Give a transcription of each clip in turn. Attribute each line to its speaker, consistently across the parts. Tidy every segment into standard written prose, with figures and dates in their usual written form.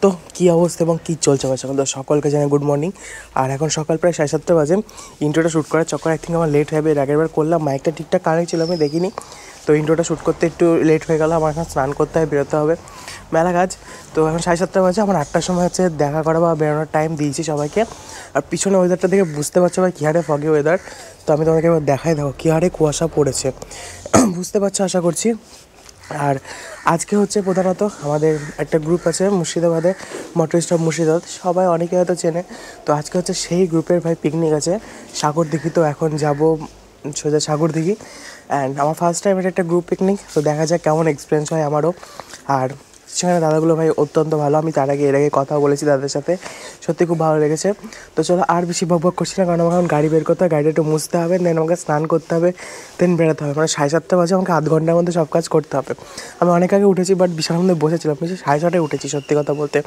Speaker 1: তো কী অবস্থা এবং কী চলছে আমার সকাল, তো সকলকে জানাই গুড মর্নিং। আর এখন সকাল প্রায় 7:30 বাজে। ইন্ট্রোটা শ্যুট করার চক্কর আই থিঙ্ক আমার লেট হবে। এর আগের বার করলাম, মাইকটা ঠিকঠাক কানেক্ট ছিল, আমি দেখিনি। তো ইন্ট্রোটা শ্যুট করতে একটু লেট হয়ে গেল। আমার এখন স্নান করতে হবে, বেরোতে হবে, মেলা কাজ। তো এখন 7:30 বাজে। আমার 8টার সময় হচ্ছে দেখা করা বা বেরোনোর টাইম দিয়েছি সবাইকে। আর পিছনে ওয়েদারটা দেখে বুঝতে পারছো ভাই কী হারে ফগি ওয়েদার। তো আমি তোমাকে এবার দেখাই, দেখো কী হারে কুয়াশা পড়েছে, বুঝতে পারছো আশা করছি। আর আজকে হচ্ছে প্রধানত আমাদের একটা গ্রুপ আছে মুর্শিদাবাদে, মোটরিস্ট অফ মুর্শিদাবাদ, সবাই অনেকে হয়তো চেনে। তো আজকে হচ্ছে সেই গ্রুপের ভাই পিকনিক আছে সাগরদিঘি। তো এখন যাব সোজা সাগরদিঘি। অ্যান্ড আমার ফার্স্ট টাইম এটা একটা গ্রুপ পিকনিক। তো দেখা যাক কেমন এক্সপিরিয়েন্স হয় আমারও। আর সেখানে দাদাগুলো ভাই অত্যন্ত ভালো। আমি তার আগে এর আগে কথা বলেছি দাদাদের সাথে, সত্যি খুব ভালো লেগেছে। তো চলো আর বেশি বকবক করছি না, কারণ আমাকে এখন গাড়ি বের করতে হবে, গাড়িটা একটু মুছতে হবে, দেন আমাকে স্নান করতে হবে, দেন বেরোতে হবে। মানে 7:30 বাজে, আমাকে আধ ঘন্টার মধ্যে সব কাজ করতে হবে। আমি অনেক আগে উঠেছি, বাট বিশাল মধ্যে বসেছিলাম, বেশি 6:30 উঠেছি সত্যি কথা বলতে।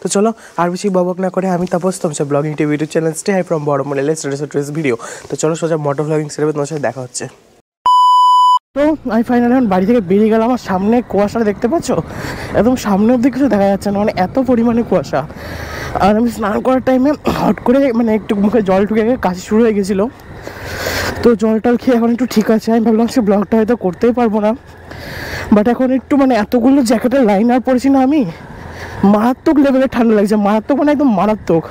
Speaker 1: তো চলো আর বেশি বকবক না করে আমি তাপস, তোমার blogging TV YouTube channel stay hi from বড়মলে লেটস ট্রেস ভিডিও। তো চলো সোজা মোটর ব্লগিং সেরে তোমার সাথে দেখা হচ্ছে। তো আমি ফাইনালি এখন বাড়ি থেকে বেরিয়ে গেলাম। আমার সামনে কুয়াশাটা দেখতে পাচ্ছ, একদম সামনে অব্দি কিছু দেখা যাচ্ছে না, মানে এত পরিমাণে কুয়াশা। আর আমি স্নান করার টাইমে হট করে মানে একটু মুখে জল ঢুকে গিয়ে কাশি শুরু হয়ে গেছিলো। তো জল টল খেয়ে এখন একটু ঠিক আছে। আমি ভাবলাম সে ব্লগটা হয়তো করতেই পারবো না, বাট এখন একটু মানে এতগুলো জ্যাকেটের লাইন আর পড়েছি না আমি, মারাত্মক লেভেলে ঠান্ডা লাগছে, মারাত্মক মানে একদম মারাত্মক।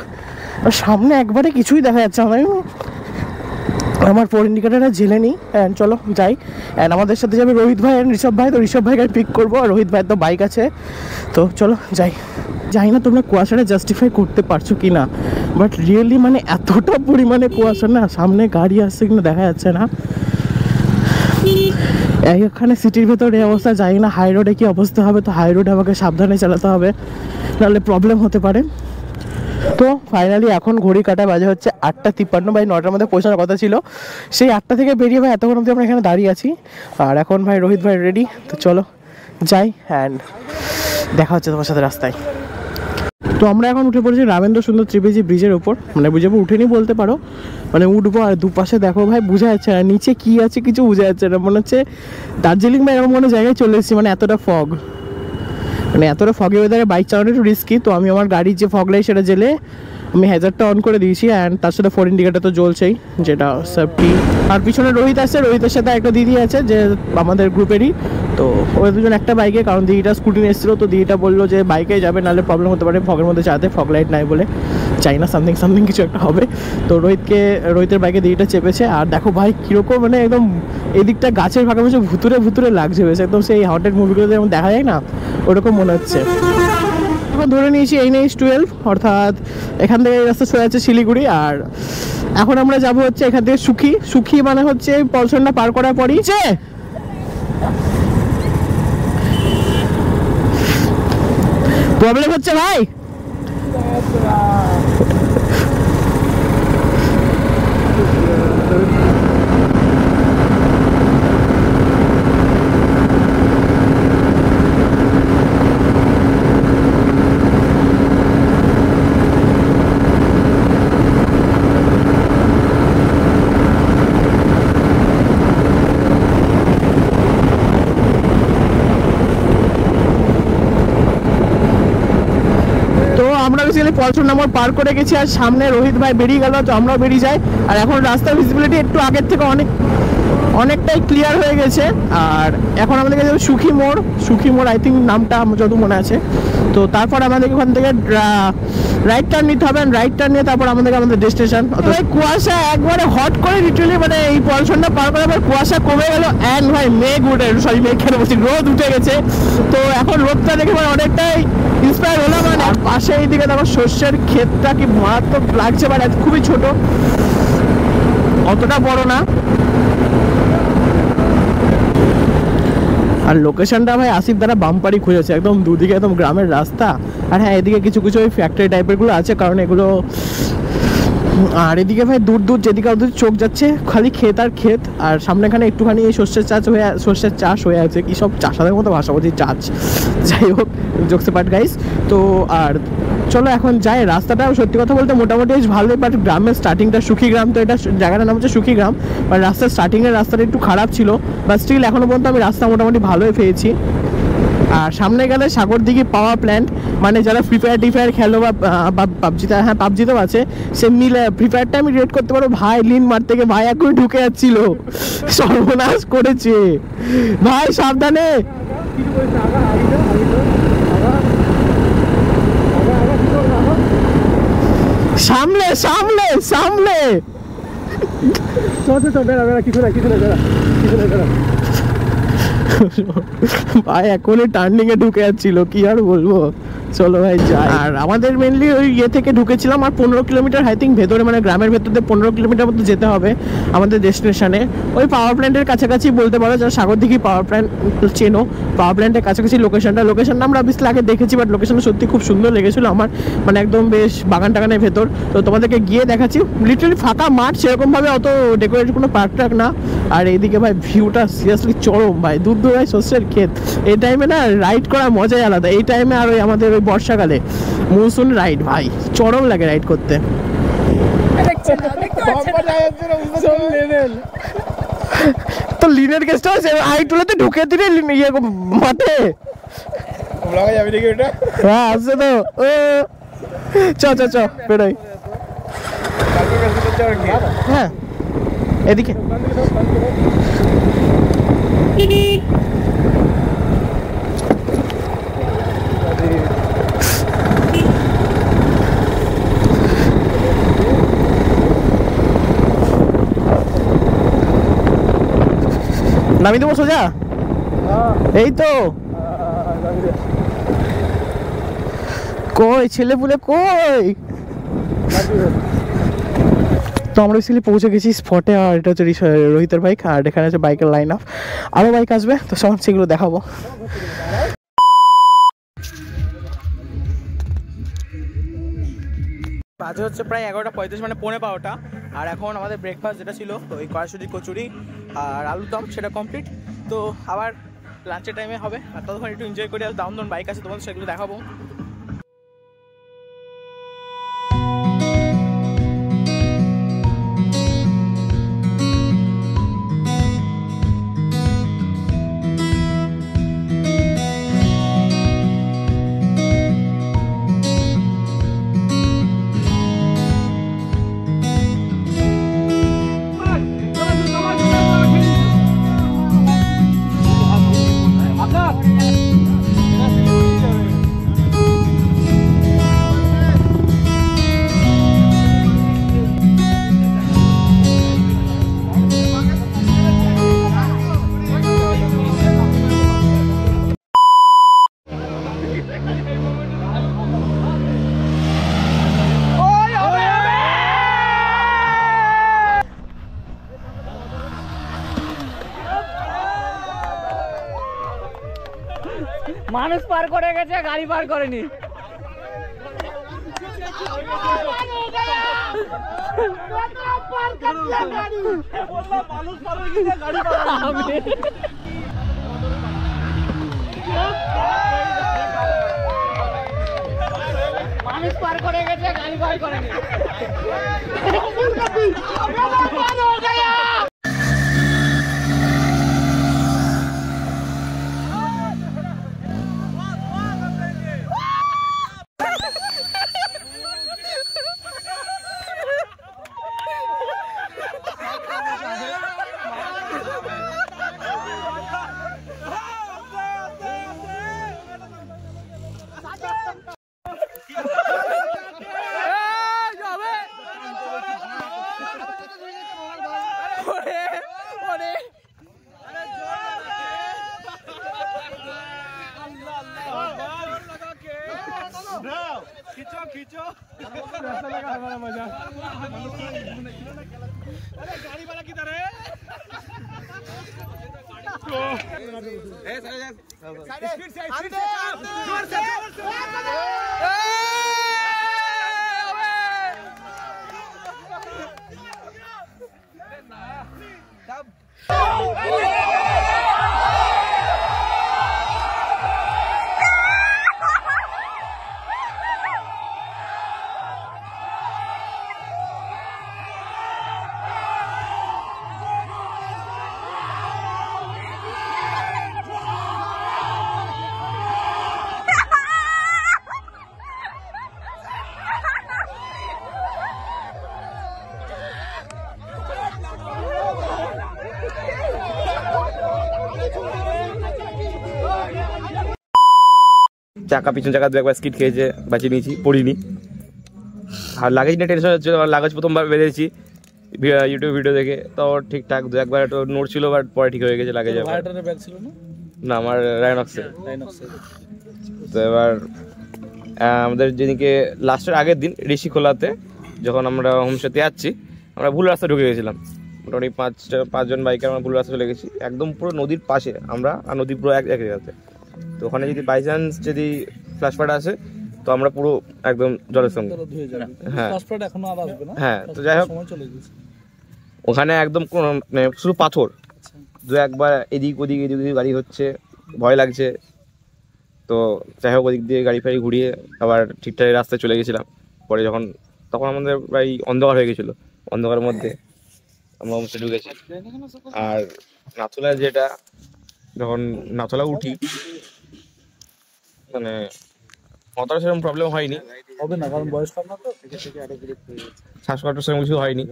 Speaker 1: আর সামনে একবারে কিছুই দেখা যাচ্ছে না। আমার ফোর ইন্ডিকেটারটা জেলে নিই। অ্যান্ড চলো যাই। অ্যান্ড আমাদের সাথে যাবে রোহিত ভাই অ্যান্ড ঋষভ ভাই। তো ঋষভ ভাইকে আমি পিক করবো, আর রোহিত ভাইয়ের তো বাইক আছে। তো চলো যাই। জানি না তোমরা কুয়াশাটা জাস্টিফাই করতে পারছো কি না, বাট রিয়েলি মানে এতটা পরিমাণে কুয়াশা না, সামনে গাড়ি আসছে কিনা দেখা যাচ্ছে না। এখানে সিটির ভেতরে এই অবস্থা, জানি না হাই রোডে কী অবস্থা হবে। তো হাই রোডে আমাকে সাবধানে চালাতে হবে, নাহলে প্রবলেম হতে পারে। তো ফাইনালি এখন ঘড়ি কাটা বাজে হচ্ছে 8:53। ভাই 9টার মধ্যে পৌঁছানোর কথা ছিল, সেই 8টা থেকে বেরিয়ে ভাই এতক্ষণ অবধি আমরা এখানে দাঁড়িয়ে আছি। আর এখন ভাই রোহিত ভাই রেডি। তো চলো যাই, অ্যান্ড দেখা হচ্ছে তোমার সাথে রাস্তায়। তো আমরা এখন উঠে পড়েছি রামেন্দ্র সুন্দর ত্রিবেদী ব্রিজের ওপর, মানে ব্রিজের উপর উঠেনি বলতে পারো, মানে উঠবো। আর দুপাশে দেখো ভাই বোঝা যাচ্ছে না নিচে কী আছে, কিছু বোঝা যাচ্ছে না। মনে হচ্ছে দার্জিলিং বা এরকম কোনো জায়গায় চলে এসেছি, মানে এতটা ফগ, মানে এতটা ফগে ওয়েদারে বাইক চালানো একটু রিস্কি। তো আমি আমার গাড়ির যে ফগ লাইট সেটা জেলে আমি হ্যাজারটা অন করে দিয়েছি, অ্যান্ড তার সাথে ফোর ইন্ডিকেটার তো জ্বলছেই, যেটা সেফটি। আর পিছনে রোহিত আছে, রোহিতের সাথে একটা দিদি আছে যে আমাদের গ্রুপেরই। তো ওই দুজন একটা বাইকে, কারণ দিদিটা স্কুটি নিয়ে এসেছিলো। তো দিদিটা বললো যে বাইকে যাবে, নাহলে প্রবলেম হতে পারে ফগের মধ্যে যাতে, ফগ লাইট নাই বলে, চাই না সামথিং কিছু একটা হবে। তো রোহিতের বাইকে দিদিটা চেপেছে। আর দেখো ভাই কীরকম মানে একদম এদিকটা গাছের ফাঁকা ফাঁকা ভুতুরে লাগছে বেশ, একদম সেই হটের মুভিগুলোতে যেমন দেখা যায় না, ওরকম মনে হচ্ছে। এখন ধরে নিয়েছি NH-12, অর্থাৎ এখান থেকে রাস্তা চলে যাচ্ছে শিলিগুড়ি। আর এখন আমরা যাব হচ্ছে এখান থেকে সুখী মানে হচ্ছে পলসনটা পার করার পরই প্রবলেম হচ্ছে ভাই। আমরা বেসিক্যালি পলসন নম্বর পার করে গেছি, আর সামনে রোহিত ভাই বেরিয়ে গেল, তো আমরাও বেরিয়ে যাই। আর এখন রাস্তার ভিজিবিলিটি একটু আগের থেকে অনেকটাই ক্লিয়ার হয়ে গেছে। আর এখন আমাদেরকে যাবে সুখী মোড় আই থিঙ্ক নামটা যত মনে আছে। তো তারপর আমাদেরকে ওখান থেকে রাইট টার্ন নিতে হবে, রাইট টার্ন নিয়ে তারপর আমাদের ডেস্টিনেশন। ভাই কুয়াশা একবারে হট করে লিটারালি, মানে এই পলসনটা পার করার পর কুয়াশা কমে গেল, অ্যান্ড ভাই মেঘ কেন বলছি রোদ উঠে গেছে। তো এখন রোদটা দেখে মানে অনেকটাই ইন্সপায়ার হলাম। মানে পাশে এইদিকে দেখো সর্ষের ক্ষেতটা কি মারাত্মক লাগছে, মানে খুবই ছোট, অতটা বড় না। আর লোকেশনটা ভাই আসিফ দ্বারা বাম্পারি খুঁজেছে, একদম দুদিকে একদম গ্রামের রাস্তা। আর হ্যাঁ এদিকে কিছু ওই ফ্যাক্টরি টাইপেরগুলো আছে, কারণ এগুলো। আর এদিকে ভাই দূর যেদিকে ওদের চোখ যাচ্ছে খালি ক্ষেত আর ক্ষেত। আর সামনেখানে একটুখানি এই সর্ষের চাষ হয়ে আছে, কি সব চাষাদের মতো ভাষা বলছি, চাষ, যাই হোক জোকসে পাট গাইস। তো আর চলো এখন যাই। রাস্তাটা সত্যি কথা বলতে মোটামুটি বেশ ভালোই, বাট গ্রামের স্টার্টিংটা সুখীগ্রাম, তো এটা জায়গাটার নাম হচ্ছে সুখীগ্রাম। বাট রাস্তার স্টার্টিংয়ের রাস্তাটা একটু খারাপ ছিল, বাট স্টিল এখনও পর্যন্ত আমি রাস্তা মোটামুটি ভালোই পেয়েছি। আর সামনে গেলে সাগরদিঘি পাওয়ার প্ল্যান্ট, মানে যারা ফ্রি ফায়ার খেলো বা পাবজিতে, হ্যাঁ পাবজিতেও আছে, সে মিলে ফ্রি ফায়ারটা আমি রেড করতে পারো। ভাই লিন মারতে গিয়ে ভাই এখনই ঢুকে যাচ্ছিল, সর্বনাশ করেছে ভাই, সাবধানে। সামলে সামলে সামলে, ভাই এখনই টার্নিং এ ঢুকে যাচ্ছিল, কি আর বলবো। চলো ভাই যাই। আর আমাদের মেনলি ওই ইয়ে থেকে ঢুকেছিলাম, আর 15 কিলোমিটার আই থিঙ্ক ভেতরে, মানে গ্রামের ভেতরে 15 কিলোমিটার মতো যেতে হবে আমাদের ডেস্টিনেশনে। ওই পাওয়ার প্ল্যান্টের কাছাকাছি বলতে পারো, যারা সাগরদিঘি পাওয়ার প্ল্যান্ট চেনো, পাওয়ার প্ল্যান্টের কাছাকাছি লোকেশনটা আমরা অবভিয়াসলি আগে দেখেছি, বাট লোকেশনটা সত্যি খুব সুন্দর লেগেছিলো আমার, মানে একদম বেশ বাগান টাগানের ভেতর। তো তোমাদেরকে গিয়ে দেখাচ্ছি, লিটারালি ফাঁকা মাঠ, সেরকমভাবে অত ডেকোরেটেড কোনো পার্ক টার্ক না। আর এইদিকে ভাই ভিউটা সিরিয়াসলি চরম ভাই, দূর দূর ভাই শস্যের ক্ষেত। এই টাইমে না রাইড করার মজাই আলাদা, এই টাইমে আর ওই আমাদের ওই বর্ষাকালে মৌসুম রাইড ভাই চরম লাগে রাইড করতে। তো লিনের গেস্ট হাউস আইটুলাতে ঢুকে দিলে ইয়ে মাঠে হ্যাঁ আসছে তো, চ চ চ বেরোই। হ্যাঁ এদিকে নামি দেবো সোজা, এই তো কই ছেলে পুলে কই। তো আমরা বেসিক্যালি পৌঁছে গেছি স্পটে, আর এটা হচ্ছে রোহিতের বাইক, আর এখানে আছে বাইকের লাইন আপ, আরও বাইক আসবে, তো সব সেগুলো দেখাবো। বাজে হচ্ছে প্রায় 11:35, মানে 11:45, আর এখন আমাদের ব্রেকফাস্ট যেটা ছিল ওই কড়াইশুঁটি কচুরি আর আলুর দম সেটা কমপ্লিট। তো আবার লাঞ্চের টাইমে হবে, আর ততক্ষণ একটু এনজয় করি, আর দাম বাইক আছে তোমাদের সেগুলো দেখাবো।
Speaker 2: মানুষ পার করে গেছে, গাড়ি পার করেনি। মানুষ পার করে গেছে, গাড়ি পার করেনি।
Speaker 3: खींचो खींचो ऐसा लगा हमारा मजा। अरे गाड़ी वाला किधर है? स्पीड से जोर से
Speaker 4: চাকা পিছন চাকা 2-1 বার স্কিড খেয়েছে, বাঁচিয়ে নিয়েছি, পড়িনি। আর লাগেজ নিয়ে টেনশন হচ্ছিল, লাগেজ প্রথমবার বেরিয়েছি ইউটিউব ভিডিও দেখে, তো ঠিকঠাক 2-1 বার একটু নড়ছিল, বাট পরে ঠিক হয়ে গেছে লাগেজ। না, আমার রাইনক্সে। তো এবার আমাদের যেদিকে লাস্টের আগের দিন ঋষিখোলাতে যখন আমরা হোমস্টেতে যাচ্ছি, আমরা ভুল রাস্তা ঢুকে গেছিলাম। মোটামুটি 5জন বাইকে আমরা ভুল রাস্তা চলে গেছি, একদম পুরো নদীর পাশে আমরা, আর নদী পুরো এক জায়গাতে। তো ওখানে যদি বাই চান্স যদি ফ্ল্যাশ ফ্লাড আসে, তো আমরা পুরো একদম জলের সঙ্গে। হ্যাঁ হ্যাঁ, তো যাই হোক, ওখানে একদম মানে শুধু পাথর, 2-1 বার এদিক ওদিক গাড়ি হচ্ছে, ভয় লাগছে। তো যাই হোক, ওদিক দিয়ে গাড়ি ফাড়ি ঘুরিয়ে আবার ঠিকঠাক রাস্তায় চলে গেছিলাম। পরে তখন আমাদের প্রায় অন্ধকার হয়ে গেছিলো, অন্ধকারের মধ্যে আমরা হোমস্টে ঢুকেছি। আর নাথুলা যখন নাথুলা উঠি, মানে অতটা সেরকম প্রবলেম হয়নি,
Speaker 3: হবে না কারণ বয়স কম না, তো
Speaker 4: শ্বাসকষ্ট সেরকম কিছু হয়নি।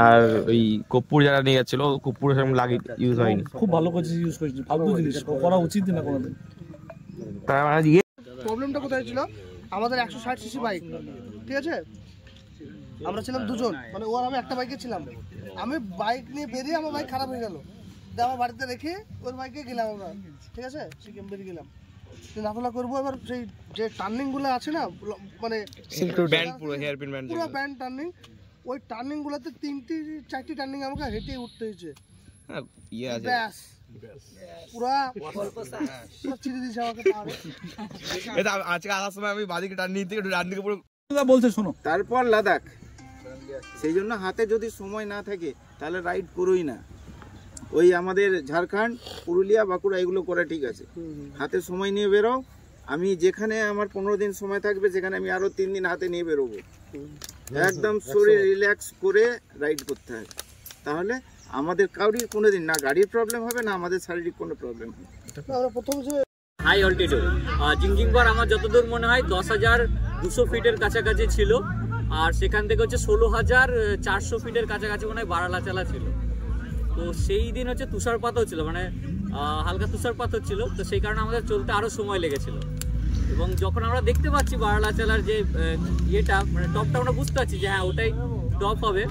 Speaker 4: আর ওই কর্পূর যারা নিয়ে যাচ্ছিল, কর্পূর সেরকম ইউজ হয়নি।
Speaker 3: খুব ভালো করেছিস, ইউজ করেছিস, ফালতু জিনিস করা উচিত না কোনোদিন।
Speaker 5: প্রবলেমটা কোথায় ছিল, আমাদের 160 সিসি বাইক, ঠিক আছে, আমরা ছিলাম 2 জন, মানে ও আর আমি একটা বাইকে ছিলাম। আমি বাইক নিয়ে বেরিয়ে আমার বাইক খারাপ হয়ে গেল, আমার বাড়িতে রেখে ওর বাইকে গেলাম আমরা, ঠিক আছে, সিকিম বেরিয়ে গেলাম। নাথুলা করবো, এবার সেই যে টার্নিং গুলো আছে না, মানে পুরো ব্যান্ড টার্নিং, ওই টার্নিং গুলোতে 3-4টি টার্নিং আমাকে হেঁটে উঠতে হয়েছে। ব্যাস পুরা চিড়ে দিয়েছে আমাকে।
Speaker 4: আজকে আসার সময় আমি বাদিকে টার্নিং থেকে ডানদিকে পুরো
Speaker 3: বলছে, শোনো।
Speaker 6: তারপর লাদাখ, সেই জন্য হাতে যদি সময় না থাকে তাহলে রাইড করোই না। ওই আমাদের ঝাড়খণ্ড, পুরুলিয়া, বাঁকুড়া এগুলো করে ঠিক আছে, হাতে সময় নিয়ে বেরো। আমি যেখানে আমার 15 দিন সময় থাকবে, সেখানে আমি আরো 3 দিন হাতে নিয়ে বেরোবো। একদম শরীর রিল্যাক্স করে রাইড করতে হয়, তাহলে আমাদের কাউরির কোনোদিন না গাড়ির প্রবলেম হবে, না আমাদের শারীরিক কোনো প্রবলেম হবে।
Speaker 5: প্রথম যে
Speaker 2: হাই অল্টিটিউড জিংজিংবার আমার যতদূর মনে হয় 10,200 ফিটের কাছাকাছি ছিল, আর সেখান থেকে হচ্ছে 16,400 ফিটের কাছাকাছি মনে হয় বারালাচালা ছিল। তো সেই দিন হচ্ছে তুষারপাত হচ্ছিল, মানে হালকা তুষারপাত হচ্ছিল, তো সেই কারণে আমাদের চলতে আরও সময় লেগেছিল। এবং যখন আমরা দেখতে পাচ্ছি বারালাচালার যে ইয়েটা, মানে টপটা, আমরা বুঝতে পারছি যে হ্যাঁ ওটাই টপ হবে।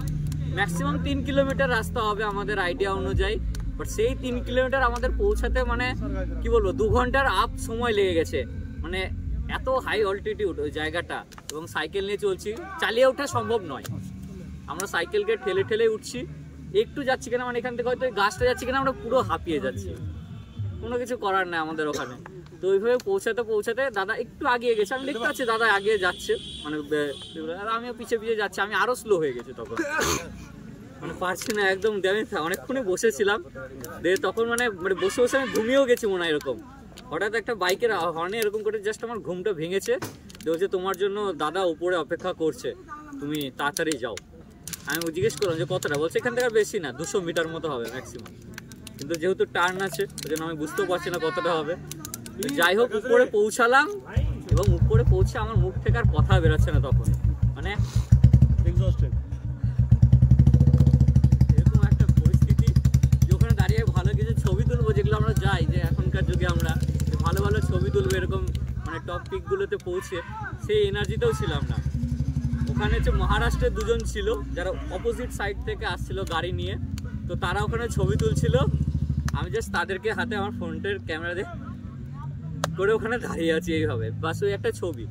Speaker 2: ম্যাক্সিমাম 3 কিলোমিটার রাস্তা হবে আমাদের আইডিয়া অনুযায়ী, বাট সেই 3 কিলোমিটার আমাদের পৌঁছাতে মানে কি বলবো 2 ঘন্টার আপ সময় লেগে গেছে। মানে এত হাই অল্টিটিউড ওই জায়গাটা, এবং সাইকেল নিয়ে চলছি, চালিয়ে ওঠা সম্ভব নয়। আমরা সাইকেলকে ঠেলে ঠেলে উঠছি, একটু যাচ্ছি কিনা, মানে এখান থেকে হয়তো গাছটা যাচ্ছি কিনা আমরা পুরো হাঁপিয়ে যাচ্ছি, কোনো কিছু করার নেই আমাদের ওখানে। তো ওইভাবে পৌঁছাতে দাদা একটু আগিয়ে গেছে, আমি দেখতে পাচ্ছি দাদা আগিয়ে যাচ্ছে, মানে আমিও পিছিয়ে যাচ্ছি, আমি আরো স্লো হয়ে গেছি তখন, মানে পারছি না একদম। আমি অনেকক্ষণই বসেছিলাম, তখন মানে বসে আমি ঘুমিয়েও গেছি মনে হয় এরকম। হঠাৎ একটা বাইকের হর্নে এরকম করে জাস্ট আমার ঘুমটা ভেঙেছে, বলছে তোমার জন্য দাদা উপরে অপেক্ষা করছে, তুমি তাড়াতাড়ি যাও। আমি জিজ্ঞেস করলাম যে কতটা, বলছে এখান থেকে বেশি না, 200 মিটার মতো হবে ম্যাক্সিমাম, কিন্তু যেহেতু টার্ন আছে ওই জন্য আমি বুঝতেও পারছি না কতটা হবে। যাই হোক, উপরে পৌঁছালাম, এবং উপরে পৌঁছে আমার মুখ থেকে আর কথা বেরোচ্ছে না তখন, মানে এরকম একটা পরিস্থিতি যে ওখানে দাঁড়িয়ে ভালো কিছু ছবি তুলবো, যেগুলো আমরা যাই যে এখনকার যুগে আমরা ভালো ভালো ছবি তুলবো এরকম, মানে টপ পিকগুলোতে পৌঁছে, সেই এনার্জিতেও ছিলাম না। ওখানে হচ্ছে মহারাষ্ট্রের 2 জন ছিল যারা অপোজিট সাইড থেকে আসছিল গাড়ি নিয়ে, তো তারা ওখানে ছবি তুলছিল। আমি জাস্ট তাদেরকে হাতে আমার ফোনটার ক্যামেরা দিয়ে করে ওখানে দাঁড়িয়ে আছি এইভাবে, বাস ওই একটা ছবি।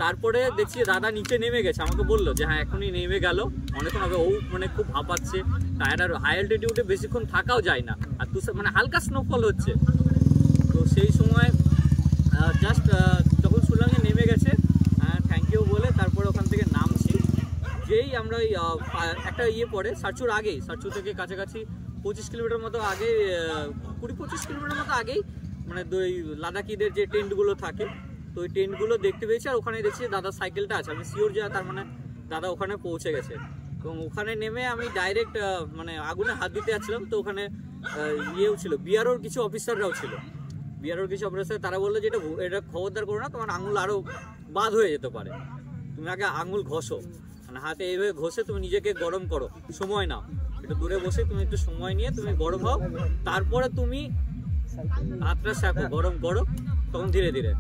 Speaker 2: তারপরে দেখছি দাদা নিচে নেমে গেছে, আমাকে বললো যে হ্যাঁ এখনই নেমে গেল, অনেকক্ষণ হবে। ও মানে খুব হাঁপাচ্ছে, টায়ার, আর হাই অ্যালটিটিউডে বেশিক্ষণ থাকাও যায় না, আর মানে হালকা স্নোফল হচ্ছে। তো সেই সময় জাস্ট যখন শুনলাম যে নেমে গেছে, থ্যাংক ইউ বলে তারপরে ওখান থেকে নামছি। যেই আমরা ওই একটা পড়ে সারচুর আগেই, সারচু থেকে কাছাকাছি 25 কিলোমিটার মতো আগে, 20-25 কিলোমিটার মতো আগেই, মানে ওই লাদাখিদের যে টেন্টগুলো থাকে, তো ওই টেন্টগুলো দেখতে পেয়েছি। আর ওখানে দেখছি দাদার সাইকেলটা আছে, আমি শিওর যে তার মানে দাদা ওখানে পৌঁছে গেছে। এবং ওখানে নেমে আমি ডাইরেক্ট মানে আগুনে হাত দিতে যাচ্ছিলাম, তো ওখানে ছিল বিআরওর কিছু অফিসাররাও ছিল, বিআরওর কিছু অফিসার। তারা বললো যে এটা খবরদার করো না, তোমার আঙুল আরও বাদ হয়ে যেতে পারে, তুমি আগে আঙুল ঘষো, মানে হাতে এইভাবে ঘষে তুমি নিজেকে গরম করো, সময় নাও, একটু দূরে বসে তুমি একটু সময় নিয়ে তুমি গরম হও, তারপরে তুমি হাতটা শাঁকো, গরম করো, তখন ধীরে ধীরে।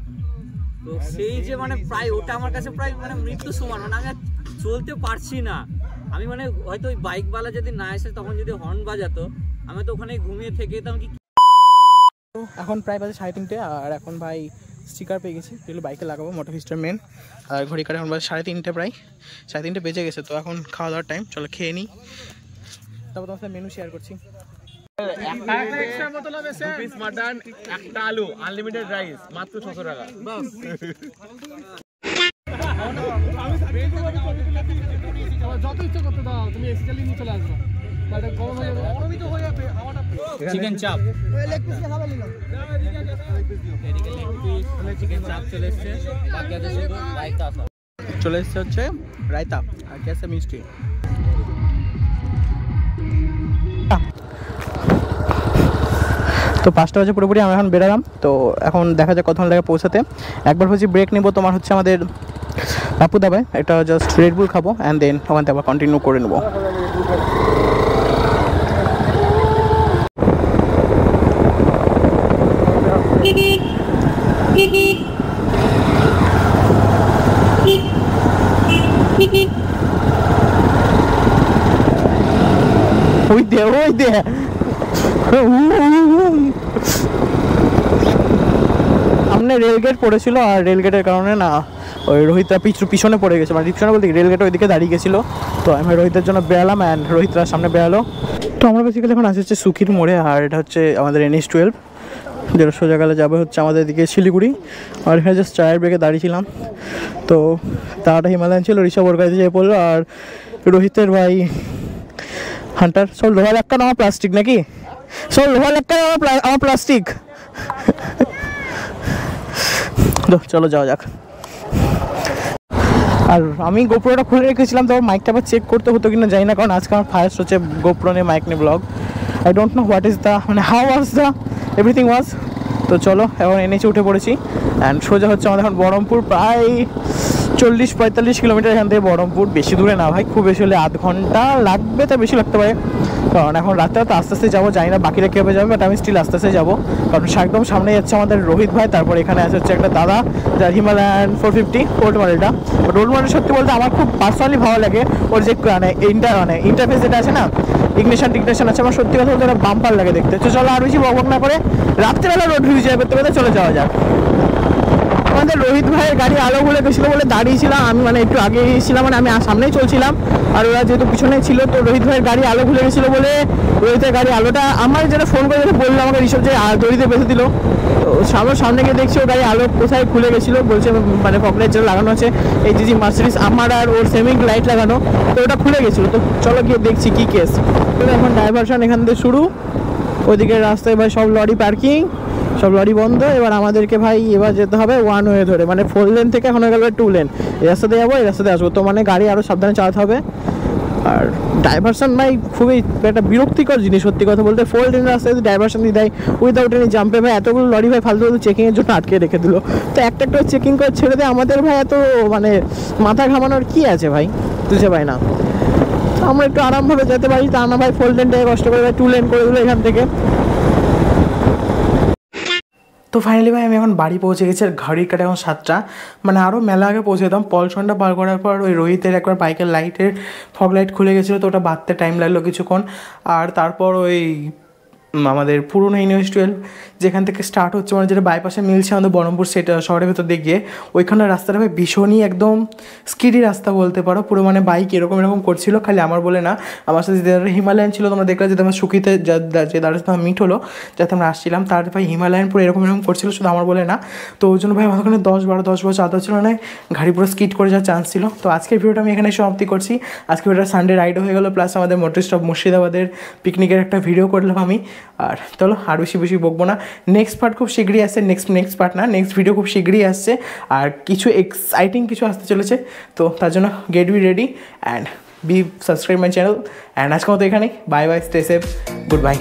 Speaker 2: তো সেই যে মানে প্রায় ওটা আমার কাছে প্রায় মানে মৃত্যু সমান, মানে আমি আর চলতে পারছি না। আমি মানে হয়তো ওই বাইকওয়ালা যদি না এসে তখন যদি হর্ন বাজাতো, আমি তো ওখানে ঘুমিয়ে থেকে যেতাম। কি
Speaker 1: এখন প্রায় বাজে 3:30, আর এখন ভাই স্টিকার পেয়ে গেছি, যেগুলো বাইকে লাগাবো, মোটো ফিস্টার মেন। আর ঘড়ি কাটে এখন বাজে 3:30, প্রায় 3:30 বেজে গেছে। তো এখন খাওয়া দাওয়ার টাইম, চলো খেয়ে নিই, তারপর তোমার সাথে মেনু শেয়ার করছি।
Speaker 4: মাটন, একটা আলু, আনলিমিটেড রাইস, মাত্র 600 টাকা।
Speaker 5: যত ইচ্ছা করতে দাও, তুমি এসি চালিয়ে নিয়ে চলে আসবে, গরম হয়ে যাবে, গরমই তো হয়ে যাবে।
Speaker 2: চিকেন চাপ, চিকেন চাপ চলে এসছে, বাকি আছে শুধু রায়তা।
Speaker 1: চলে এসছে হচ্ছে রায়তা আর কি আছে মিষ্টি। তো 5টা বাজে পুরোপুরি আমরা এখন বেরোলাম। তো এখন দেখা যায় কতক্ষণ লাগে পৌঁছাতে। একবার হচ্ছে ব্রেক নেবো, তোমার হচ্ছে আমাদের বাপু দাবায় একটা জাস্ট রেডবুল খাবো, অ্যান্ড দেন ওখান থেকে আবার কন্টিনিউ করে নেবো। ওই দে সামনে রেলগেট পড়েছিল, আর রেলগেটের কারণে না ওই রোহিতরা পিছনে পড়ে গেছে, মানে পিছনে বলতে রেলগেট ওইদিকে দাঁড়িয়ে গেছিলো। তো আমি রোহিতের জন্য বেরালাম, অ্যান্ড রোহিতরা সামনে বেরালো। তো আমরা বেসিক্যালি এখন আসি হচ্ছে সুখির মোড়ে, আর এটা হচ্ছে আমাদের NH12, যেটা সোজা গেলে যাবে হচ্ছে আমাদের দিকে শিলিগুড়ি। আর এখানে জাস্ট চায়ের ব্রেকে দাঁড়িয়েছিলাম। তো তারাটা হিমালয়ান ছিল, ঋষভ ওর কাছে যেয়ে পড়লো, আর রোহিতের ভাই হান্টার। সব লোহা লাক্কা আমার প্লাস্টিক নাকি, সব লোহা লাক্কা আমার প্লাস্টিক। তো চলো যাওয়া যাক। আর আমি গোপ্রোটা খুলে রেখেছিলাম, তো মাইকটা আবার চেক করতে হতো কিনা জানি না, কারণ আজকে আমার ফার্স্ট হচ্ছে গোপ্রো নিয়ে মাইক নিয়ে vlog. I don't know what is the, মানে how was the everything was. তো চলো এখন NH উঠে পড়েছি, অ্যান্ড সোজা হচ্ছে আমাদের এখন বহরমপুর। প্রায় 40-45 কিলোমিটার এখান থেকে বহরমপুর, বেশি দূরে না ভাই, খুব বেশি হলে আধ ঘন্টা লাগবে, তার বেশি লাগতে পারে। কারণ এখন রাতে তো আস্তে আস্তে যাবো, জানি না বাকিরা কীভাবে যাবে, বাট আমি স্টিল আস্তে আস্তে যাবো। কারণ একদম সামনে যাচ্ছে আমাদের রোহিত ভাই, তারপর এখানে আছে হচ্ছে একটা দাদা যার হিমালয়ান 450 ওল্ড মডেলটা। বাট ওল্ড মডেল সত্যি বলতে আমার খুব পার্সোনালি ভালো লাগে। ওর যে মানে ইন্টারফেস যেটা আছে না, ইগনিশন আছে, আমার সত্যি কথা বলতে বাম্পার লাগে দেখতে। তো চলো আর বেশি বক না করে রাত্রেবেলা রোড ভিউ করতে করতে চলে যাওয়া যাক। আমাদের রোহিত ভাইয়ের গাড়ি আলো খুলে গেছিলো বলে দাঁড়িয়েছিলাম আমি, মানে একটু আগে ছিলাম, মানে আমি সামনেই চলছিলাম, আর ওরা যেহেতু পিছনে ছিল। তো রোহিত ভাইয়ের গাড়ি আলো খুলে গেছিলো বলে রোহিতের গাড়ি আলোটা আমার যেটা ফোন করে বললো আমাকে, ঋষভ যে দড়িতে বেঁধে দিল। তো সামনে গিয়ে দেখছি ও গাড়ি আলো কোথায় খুলে গেছিলো, বলছে মানে ফকলাইট যেটা লাগানো আছে এই জিজি মার্সিডিজ আমার, আর ওর সেমিং লাইট লাগানো, তো ওটা খুলে গেছিলো। তো চলো গিয়ে দেখছি কী কেস। তো এখন ডাইভারশন এখান থেকে শুরু, ওইদিকে রাস্তায় ভাই সব লরি পার্কিং, সব লরি বন্ধ। এবার আমাদেরকে ভাই এবার যেতে হবে 1 ওয়ে ধরে, মানে 4 লেন থেকে এখন হয়ে গেল 2 লেন। এই রাস্তাতে যাবো, এই রাস্তাতে আসবো, তো মানে গাড়ি আরও সাবধানে চালাতে হবে। আর ডাইভারশন ভাই খুবই একটা বিরক্তিকর জিনিস সত্যি কথা বলতে। 4 লেন রাস্তায় যদি ডাইভারশন দিয়ে দেয় উইদাউট এনি জাম্পে, ভাই এতগুলো লরি ভাই ফালতু চেকিংয়ের জন্য আটকে রেখে দিল। তো একটা চেকিং করে ছেড়ে দেয় আমাদের, ভাই এত মানে মাথা ঘামানোর কি আছে ভাই, বুঝতে পাই না। আমরা একটু আরামভাবে যেতে পারি, তা না ভাই 4 লেনটাকে কষ্ট করে ভাই 2 লেন করে দিল এখান থেকে। তো ফাইনালি ভাই আমি এখন বাড়ি পৌঁছে গেছি, আর ঘড়ির কাটে এখন 7টা, মানে আরও মেলা আগে পৌঁছে যেতাম। পলসনটা পার করার পর ওই রোহিতের একবার বাইকের লাইটের ফগ লাইট খুলে গেছিলো, তো ওটা বাঁধতে টাইম লাগলো কিছুক্ষণ। আর তারপর ওই আমাদের পুরনো NH12 যেখান থেকে স্টার্ট হচ্ছে, মানে যেটা বাইপাসে মিলছে আমাদের বহরমপুর সেটা শহরের ভেতর দিয়ে গিয়ে, ওইখানের রাস্তাটা ভাই ভীষণই একদম স্কিডি রাস্তা বলতে পারো পুরো, মানে বাইক এরকম করছিল। খালি আমার বলে না, আমার সাথে যে হিমালয়ান ছিল তোমরা দেখলে, যেটা আমার সুখিতে যে দাঁড়ের সাথে মিট হলো, যাতে আমরা আসছিলাম, তার ভাই হিমালয়ান পুরো এরকম করছিল, শুধু আমার বলে না। তো ওই জন্য ভাই আমার ওখানে 10 বছর আদর ছিল না, গাড়ি পুরো স্কিড করে যাওয়ার চান্স ছিল। তো আজকের ভিডিওটা আমি এখানে সমাপ্তি করছি। আজকে ভিডিওটা সানডে রাইডও হয়ে গেলো, প্লাস আমাদের মোটর স্টপ মুর্শিদাবাদের পিকনিকের একটা ভিডিও করলাম আমি। আর চলো আর বেশি বকবো না, নেক্সট পার্ট খুব শীঘ্রই আসছে, নেক্সট পার্ট না, নেক্সট ভিডিও খুব শীঘ্রই আসছে, আর কিছু এক্সাইটিং কিছু আসতে চলেছে। তো তার জন্য get be ready and be subscribe my channel. And আজকের মতো এখানেই, bye bye, stay safe, good bye.